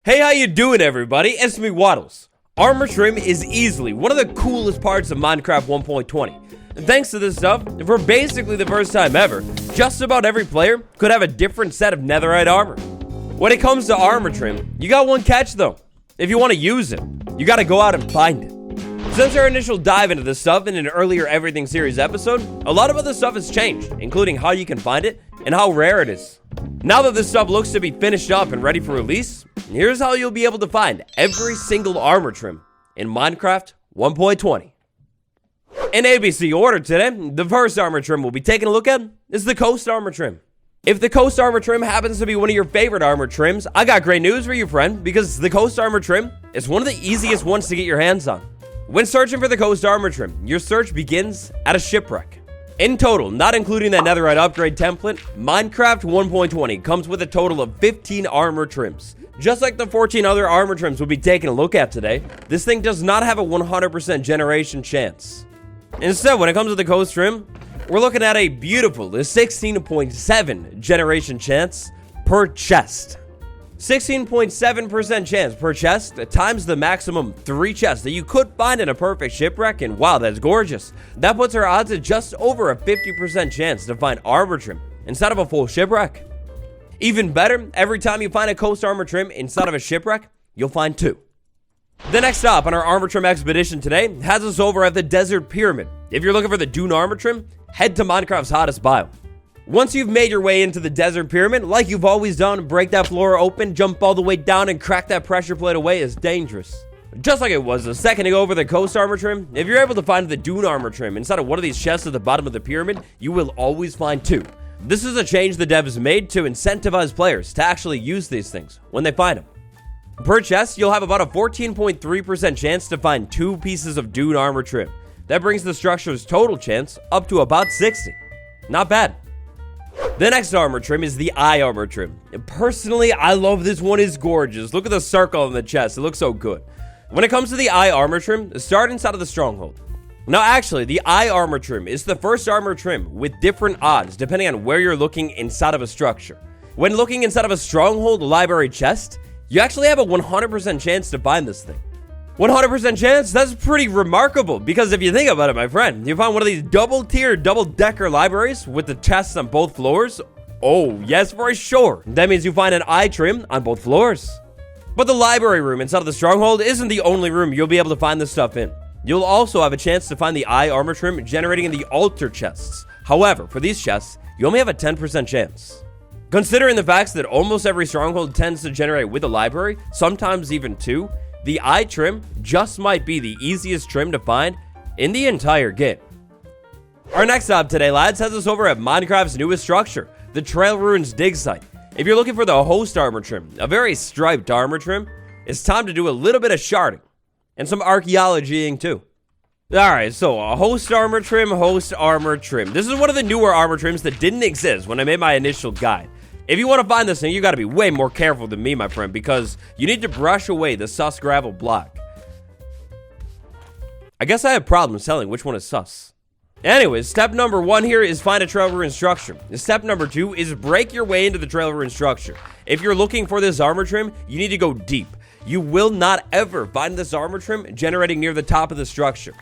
Hey, how you doing, everybody? It's me, Waddles. Armor trim is easily one of the coolest parts of Minecraft 1.20. And thanks to this stuff, for basically the first time ever, just about every player could have a different set of netherite armor. When it comes to armor trim, you got one catch though. If you want to use it, you got to go out and find it. Since our initial dive into this stuff in an earlier Everything series episode, a lot of other stuff has changed, including how you can find it and how rare it is. Now that this stuff looks to be finished up and ready for release, here's how you'll be able to find every single armor trim in Minecraft 1.20. In ABC order today, the first armor trim we'll be taking a look at is the Coast armor trim. If the Coast armor trim happens to be one of your favorite armor trims, I got great news for you, friend, because the Coast armor trim is one of the easiest ones to get your hands on. When searching for the Coast armor trim, your search begins at a shipwreck. In total, not including that netherite upgrade template, Minecraft 1.20 comes with a total of 15 armor trims. Just like the 14 other armor trims we'll be taking a look at today, this thing does not have a 100% generation chance. Instead, when it comes to the Coast trim, we're looking at a beautiful 16.7 generation chance per chest. 16.7% chance per chest times the maximum 3 chests that you could find in a perfect shipwreck, and wow, that's gorgeous. That puts our odds at just over a 50% chance to find armor trim inside of a full shipwreck. Even better, every time you find a Coast armor trim inside of a shipwreck, you'll find 2. The next stop on our armor trim expedition today has us over at the Desert Pyramid. If you're looking for the Dune armor trim, head to Minecraft's hottest biome. Once you've made your way into the Desert Pyramid, like you've always done, break that floor open, jump all the way down, and crack that pressure plate away is dangerous. Just like it was a second ago over the Coast armor trim, if you're able to find the Dune armor trim inside of one of these chests at the bottom of the pyramid, you will always find 2. This is a change the devs made to incentivize players to actually use these things when they find them. Per chest, you'll have about a 14.3% chance to find 2 pieces of Dune armor trim. That brings the structure's total chance up to about 60. Not bad. The next armor trim is the Eye armor trim. And personally, I love this one. It's gorgeous. Look at the circle on the chest. It looks so good. When it comes to the Eye armor trim, start inside of the Stronghold. Now, actually, the Eye armor trim is the first armor trim with different odds depending on where you're looking inside of a structure. When looking inside of a Stronghold library chest, you actually have a 100% chance to find this thing. 100% chance? That's pretty remarkable, because if you think about it, my friend, you find one of these double-tier, double-decker libraries with the chests on both floors. Oh, yes, for sure. That means you find an Eye trim on both floors. But the library room inside of the Stronghold isn't the only room you'll be able to find this stuff in. You'll also have a chance to find the Eye armor trim generating in the altar chests. However, for these chests, you only have a 10% chance. Considering the facts that almost every Stronghold tends to generate with a library, sometimes even 2, the Eye trim just might be the easiest trim to find in the entire game. Our next stop today, lads, has us over at Minecraft's newest structure, the Trail Ruins dig site. If you're looking for the Host armor trim, a very striped armor trim, it's time to do a little bit of sharding and some archaeologying too. Alright, so a Host armor trim, Host armor trim. This is one of the newer armor trims that didn't exist when I made my initial guide. If you want to find this thing, you got to be way more careful than me, my friend, because you need to brush away the sus gravel block. I guess I have problems telling which one is sus. Anyways, step number 1 here is find a Trail Ruin structure. Step number 2 is break your way into the Trail Ruin structure. If you're looking for this armor trim, you need to go deep. You will not ever find this armor trim generating near the top of the structure.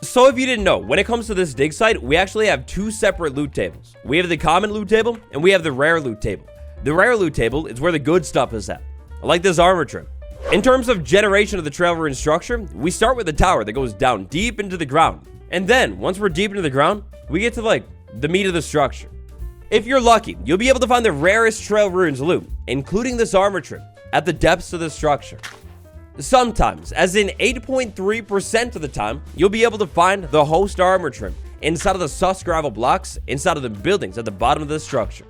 So if you didn't know, when it comes to this dig site, we actually have 2 separate loot tables. We have the common loot table, and we have the rare loot table. The rare loot table is where the good stuff is at, like this armor trim. In terms of generation of the Trail Ruin structure, we start with the tower that goes down deep into the ground. And then, once we're deep into the ground, we get to, the meat of the structure. If you're lucky, you'll be able to find the rarest Trail Ruins loot, including this armor trim, at the depths of the structure. Sometimes, as in 8.3% of the time, you'll be able to find the Host armor trim inside of the sus gravel blocks inside of the buildings at the bottom of the structure.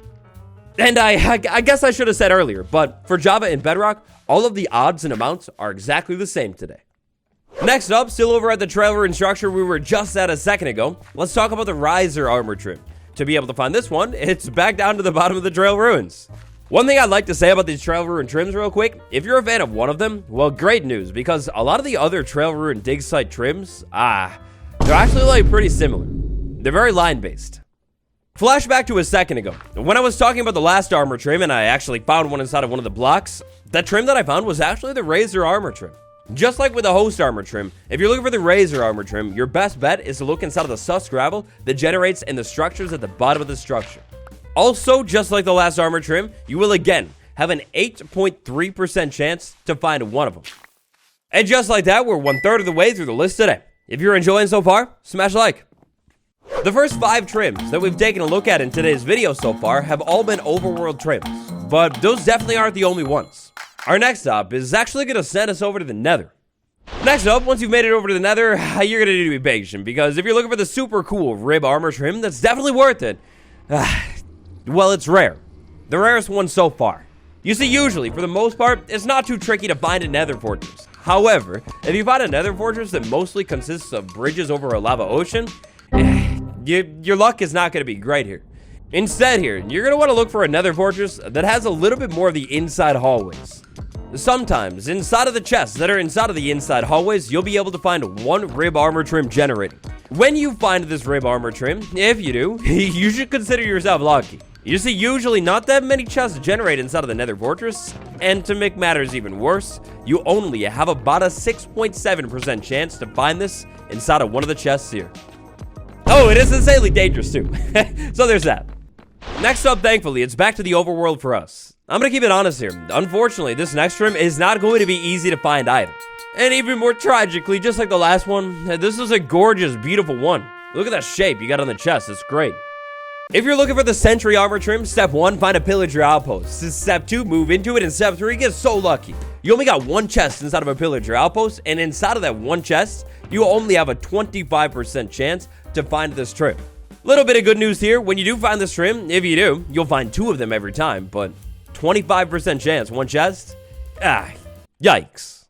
And I guess I should have said earlier, but for Java and Bedrock, all of the odds and amounts are exactly the same today. Next up, still over at the Trail Ruin structure we were just at a second ago, let's talk about the Riser armor trim. To be able to find this one, it's back down to the bottom of the Trail Ruins. One thing I'd like to say about these Trail Ruin trims real quick, if you're a fan of one of them, well, great news, because a lot of the other Trail Ruin dig site trims, they're actually pretty similar. They're very line-based. Flashback to a second ago. When I was talking about the last armor trim and I actually found one inside of one of the blocks, that trim that I found was actually the Razor armor trim. Just like with the host armor trim, if you're looking for the Razor armor trim, your best bet is to look inside of the sus gravel that generates in the structures at the bottom of the structure. Also, just like the last armor trim, you will again have an 8.3% chance to find one of them. And just like that, we're 1/3 of the way through the list today. If you're enjoying so far, smash like. The first 5 trims that we've taken a look at in today's video so far have all been overworld trims, but those definitely aren't the only ones. Our next stop is actually going to send us over to the Nether. Next up, once you've made it over to the Nether, you're going to need to be patient, because if you're looking for the super cool rib armor trim that's definitely worth it, well, it's rare. The rarest one so far. You see, usually, for the most part, it's not too tricky to find a Nether fortress. However, if you find a Nether fortress that mostly consists of bridges over a lava ocean, your luck is not going to be great here. Instead here, you're going to want to look for a Nether fortress that has a little bit more of the inside hallways. Sometimes, inside of the chests that are inside of the inside hallways, you'll be able to find one rib armor trim generating. When you find this rib armor trim, if you do, you should consider yourself lucky. You see, usually not that many chests generate inside of the Nether fortress, and to make matters even worse, you only have about a 6.7% chance to find this inside of one of the chests here. Oh, it is insanely dangerous too. So there's that. Next up, thankfully, it's back to the overworld for us. I'm gonna keep it honest here. Unfortunately, this next trim is not going to be easy to find either. And even more tragically, just like the last one, this is a gorgeous, beautiful one. Look at that shape you got on the chest, it's great. If you're looking for the Sentry armor trim, step 1, find a pillager outpost. Step 2, move into it, and step 3, get so lucky. You only got one chest inside of a pillager outpost, and inside of that one chest, you only have a 25% chance to find this trim. Little bit of good news here, when you do find this trim, if you do, you'll find 2 of them every time, but 25% chance, one chest? Yikes.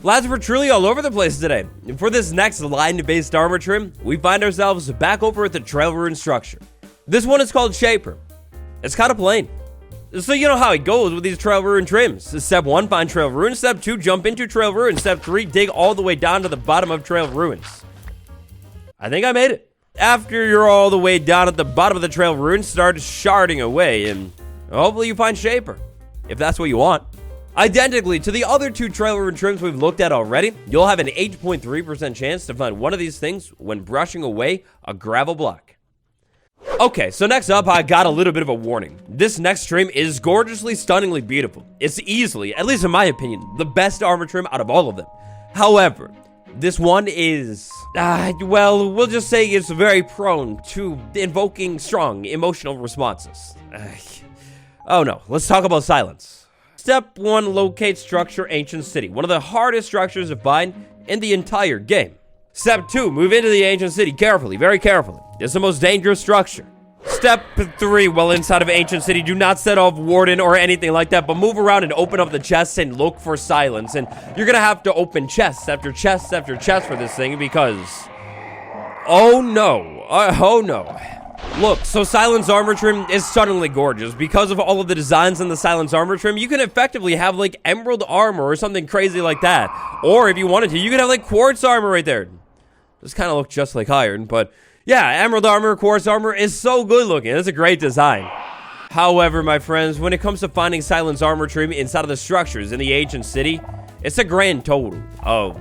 Lads, we're truly all over the place today. And for this next line-based armor trim, we find ourselves back over at the Trail Ruin structure. This one is called Shaper. It's kind of plain. So you know how it goes with these Trail Ruin trims. Step 1, find Trail Ruin. Step 2, jump into Trail Ruin. Step 3, dig all the way down to the bottom of Trail Ruins. I think I made it. After you're all the way down at the bottom of the Trail Ruin, start sharding away, and hopefully you find Shaper, if that's what you want. Identically to the other 2 Trail Ruin trims we've looked at already, you'll have an 8.3% chance to find one of these things when brushing away a gravel block. Okay, so next up, I got a little bit of a warning. This next trim is gorgeously, stunningly beautiful. It's easily, at least in my opinion, the best armor trim out of all of them. However, this one is, well, we'll just say it's very prone to invoking strong emotional responses. Oh no, let's talk about silence. Step 1, locate structure ancient city, one of the hardest structures to find in the entire game. Step 2, move into the ancient city carefully, very carefully. It's the most dangerous structure. Step 3, while inside of ancient city, do not set off Warden or anything like that, but move around and open up the chests and look for silence. And you're gonna have to open chests after chests after chests for this thing because, oh no, oh no. Look, so Silence armor trim is stunningly gorgeous. Because of all of the designs in the Silence armor trim, you can effectively have like emerald armor or something crazy like that. Or if you wanted to, you could have like quartz armor right there. This kind of looks just like iron, but yeah, emerald armor, quartz armor is so good looking. It's a great design. However, my friends, when it comes to finding Silence armor trim inside of the structures in the ancient city, it's a grand total of,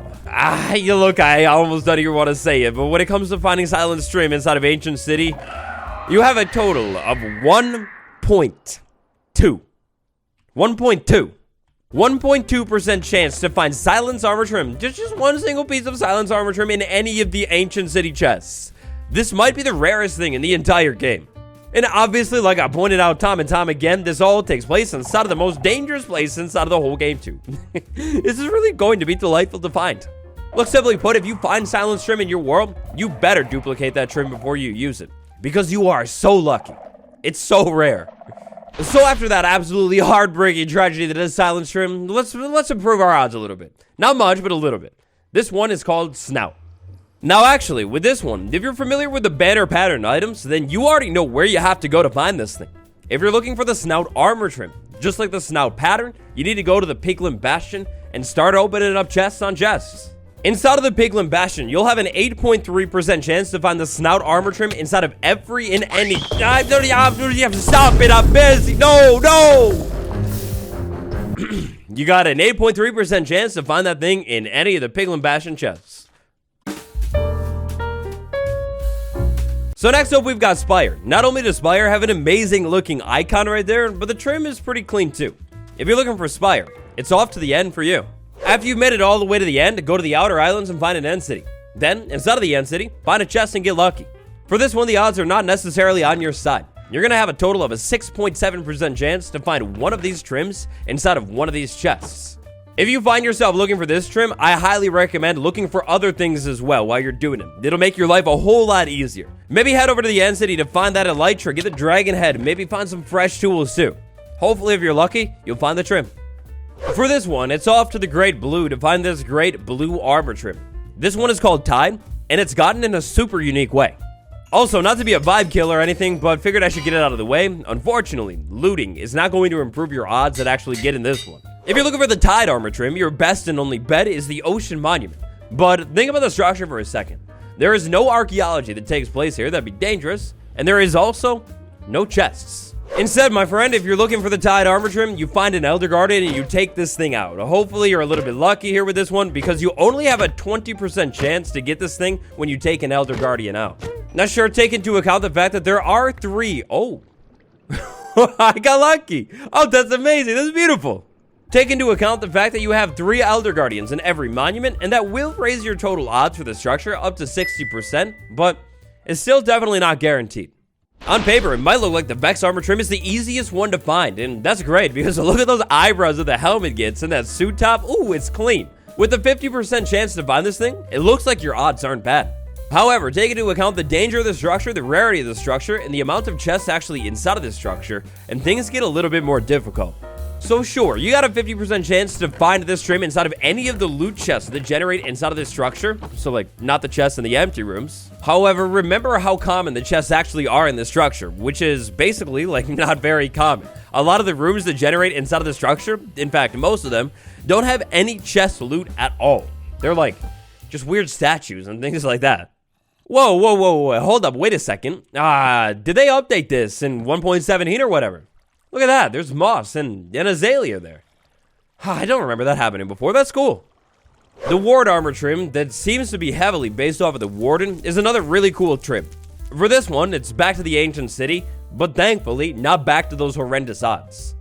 look, I almost don't even want to say it, but when it comes to finding Silence trim inside of ancient city, you have a total of 1.2. 1.2. 1.2% chance to find Silence armor trim, just one single piece of Silence armor trim in any of the ancient city chests. This might be the rarest thing in the entire game. And obviously, like I pointed out time and time again, this all takes place inside of the most dangerous place inside of the whole game too. This is really going to be delightful to find. Look, simply put, if you find Silence trim in your world, you better duplicate that trim before you use it, because you are so lucky. It's so rare. So after that absolutely heartbreaking tragedy that is Silence trim, let's improve our odds a little bit. Not much, but a little bit. This one is called Snout. Now actually, with this one, if you're familiar with the banner pattern items, then you already know where you have to go to find this thing. If you're looking for the Snout armor trim, just like the Snout pattern, you need to go to the Piglin Bastion and start opening up chests on chests. Inside of the Piglin Bastion, you'll have an 8.3% chance to find the snout armor trim inside of every and any. You have to stop it. I'm busy. No. You got an 8.3% chance to find that thing in any of the Piglin Bastion chests. So next up, we've got Spire. Not only does Spire have an amazing looking icon right there, but the trim is pretty clean too. If you're looking for Spire, it's off to the end for you. After you've made it all the way to the end, go to the outer islands and find an end city. Then, inside of the end city, find a chest and get lucky. For this one, the odds are not necessarily on your side. You're going to have a total of a 6.7% chance to find one of these trims inside of one of these chests. If you find yourself looking for this trim, I highly recommend looking for other things as well while you're doing it. It'll make your life a whole lot easier. Maybe head over to the end city to find that elytra, get the dragon head, maybe find some fresh tools too. Hopefully, if you're lucky, you'll find the trim. For this one, it's off to the Great Blue to find this Great Blue armor trim. This one is called Tide, and it's gotten in a super unique way. Also, not to be a vibe killer or anything, but figured I should get it out of the way. Unfortunately, looting is not going to improve your odds at actually getting this one. If you're looking for the Tide armor trim, your best and only bet is the Ocean Monument. But think about the structure for a second. There is no archaeology that takes place here. That'd be dangerous. And there is also no chests. Instead, my friend, if you're looking for the Tide armor trim, you find an Elder Guardian and you take this thing out. Hopefully, you're a little bit lucky here with this one because you only have a 20% chance to get this thing when you take an Elder Guardian out. Now, sure, take into account the fact that there are 3. Oh, I got lucky. Oh, that's amazing. That's beautiful. Take into account the fact that you have 3 Elder Guardians in every monument, and that will raise your total odds for the structure up to 60%, but it's still definitely not guaranteed. On paper, it might look like the Vex armor trim is the easiest one to find, and that's great because look at those eyebrows that the helmet gets and that suit top. Ooh, it's clean. With a 50% chance to find this thing, it looks like your odds aren't bad. However, take into account the danger of the structure, the rarity of the structure, and the amount of chests actually inside of this structure, and things get a little bit more difficult. So sure, you got a 50% chance to find this trim inside of any of the loot chests that generate inside of this structure. So like, not the chests in the empty rooms. However, remember how common the chests actually are in this structure, which is basically like not very common. A lot of the rooms that generate inside of the structure, in fact, most of them, don't have any chest loot at all. They're like, just weird statues and things like that. Whoa, hold up, wait a second. Did they update this in 1.17 or whatever? Look at that, there's moss and an azalea there. I don't remember that happening before, that's cool. The Ward armor trim that seems to be heavily based off of the Warden is another really cool trim. For this one, it's back to the ancient city, but thankfully, not back to those horrendous odds.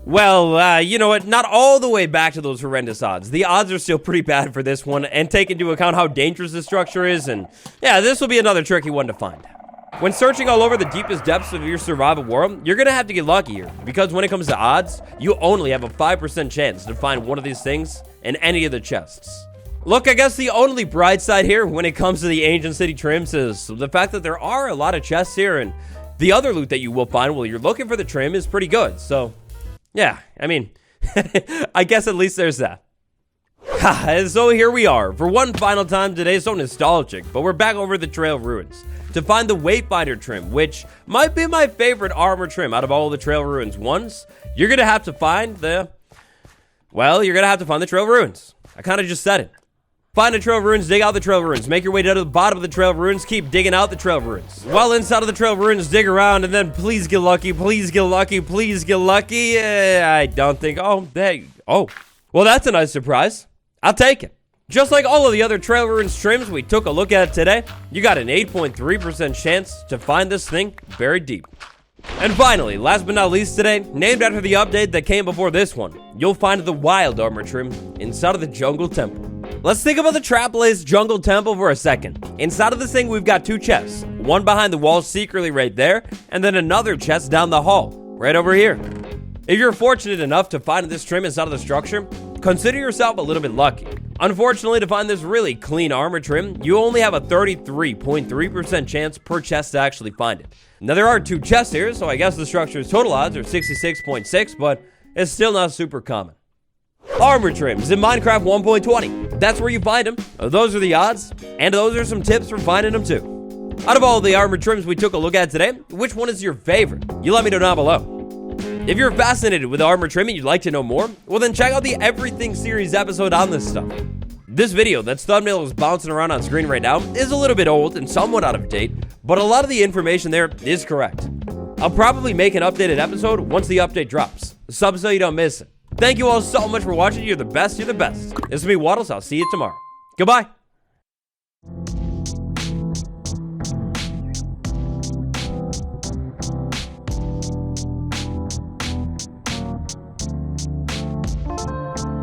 Well, you know what, not all the way back to those horrendous odds. The odds are still pretty bad for this one, and take into account how dangerous this structure is, and yeah, this will be another tricky one to find. When searching all over the deepest depths of your survival world, you're going to have to get lucky here, because when it comes to odds, you only have a 5% chance to find one of these things in any of the chests. Look, I guess the only bright side here when it comes to the ancient city trims is the fact that there are a lot of chests here, and the other loot that you will find while you're looking for the trim is pretty good, so yeah, I mean, I guess at least there's that. So here we are, for one final time today, so nostalgic, but we're back over the Trail Ruins to find the Wayfinder trim, which might be my favorite armor trim out of all the Trail Ruins ones. You're gonna have to find the Trail Ruins. I kind of just said it. Find the Trail Ruins, dig out the Trail Ruins, make your way down to the bottom of the Trail Ruins, keep digging out the Trail Ruins. While inside of the Trail Ruins, dig around, and then please get lucky, please get lucky, please get lucky. I don't think, well, that's a nice surprise. I'll take it. Just like all of the other Trail Ruins trims we took a look at today, you got an 8.3% chance to find this thing buried deep. And finally, last but not least today, named after the update that came before this one, you'll find the Wild armor trim inside of the Jungle Temple. Let's think about the Trap-Lace Jungle Temple for a second. Inside of this thing, we've got 2 chests, one behind the wall secretly right there, and then another chest down the hall, right over here. If you're fortunate enough to find this trim inside of the structure, consider yourself a little bit lucky. Unfortunately, to find this really clean armor trim, you only have a 33.3% chance per chest to actually find it. Now, there are 2 chests here, so I guess the structure's total odds are 66.6, but it's still not super common. Armor trims in Minecraft 1.20. That's where you find them. Those are the odds, and those are some tips for finding them too. Out of all the armor trims we took a look at today, which one is your favorite? You let me know down below. If you're fascinated with armor trim and you'd like to know more, well then check out the Everything series episode on this stuff. This video that's thumbnail is bouncing around on screen right now is a little bit old and somewhat out of date, but a lot of the information there is correct. I'll probably make an updated episode once the update drops, so you don't miss it. Thank you all so much for watching. You're the best. You're the best. This is me, Waddles. I'll see you tomorrow. Goodbye.